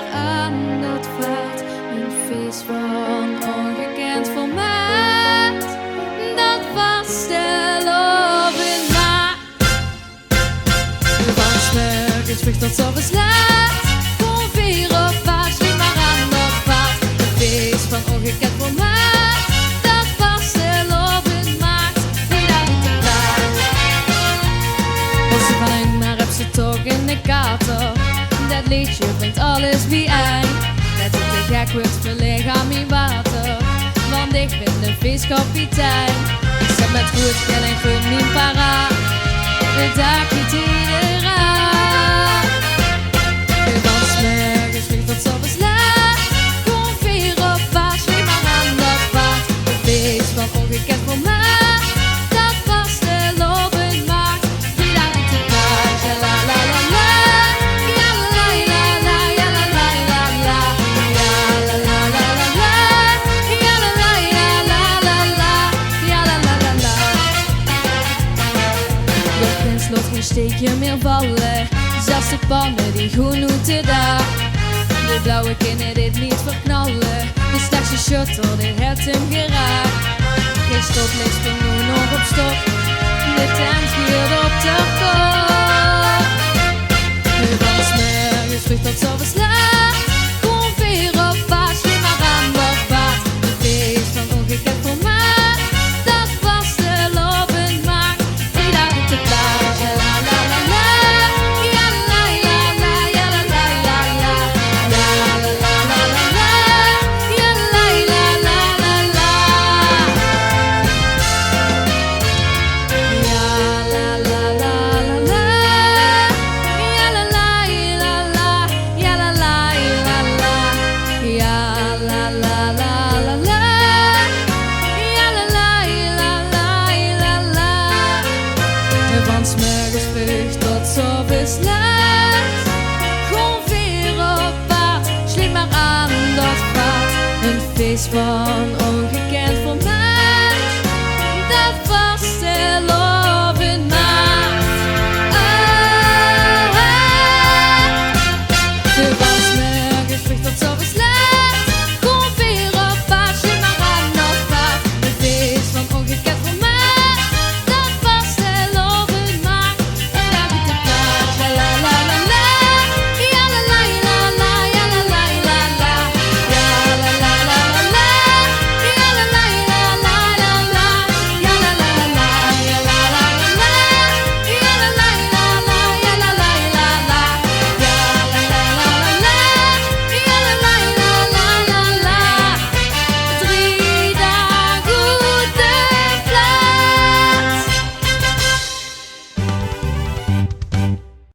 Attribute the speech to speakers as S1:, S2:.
S1: maar aan dat vaart. Een feest van ongekend formaat. Dat was de loop in maart. Van 's morgens vroeg tot 's avonds laat. Gewoon weer op vaart, sliep maar aan dat vaart. Een feest van ongekend formaat. Dat was de loop in maart. Die daar niet te plaat. Was ze van een, maar heb ze toch in de kater. Dat liedje brengt alles bijeen. Dat ik te gek word, verleg aan mijn water. Want ik ben de feestkapitein. Ik zet met goed geld en gun mijn paraat. De dag niet iedereen. Van 's morgens vroeg tot 's avonds laat. Gewoon weer op vaart, sliep maar aan dat vaart. Een feest van ongekend formaat. Dat was de loop in maart. Die daar niet te plaat. Ja la la la la. Ja la la la la. Ja la la la la. Ja la la la la. Ja la la la la. Ja la la la la. Op den slot geen steekje meer vallen. Zelfs de pannen die goed moeten daar. De blauwe kinderen dit niet verknallen. De sterkste shuttle die heeft hem geraakt. Geen stoplicht, spring nu nog op stop. De tent vuurt op de kop. Van 's morgens vroeg tot 's avonds laat. Gewoon weer op vaart, sliep maar aan dat vaart. Een feest van ongekend formaat. Dat was de loop in maart. Die daar niet te plaat. Ja la la la la. Ja la la la. Ja la la la la. Ja la la la la. Ja la la la la. Ja la la la la. Ja la la la la. Ja la la la la. Ja la la la la. Ja la la la la. Van 's morgens vroeg tot 's avonds laat. Gewoon weer op pad, sliep maar aan dat vaart. Een feest van ongekend formaat.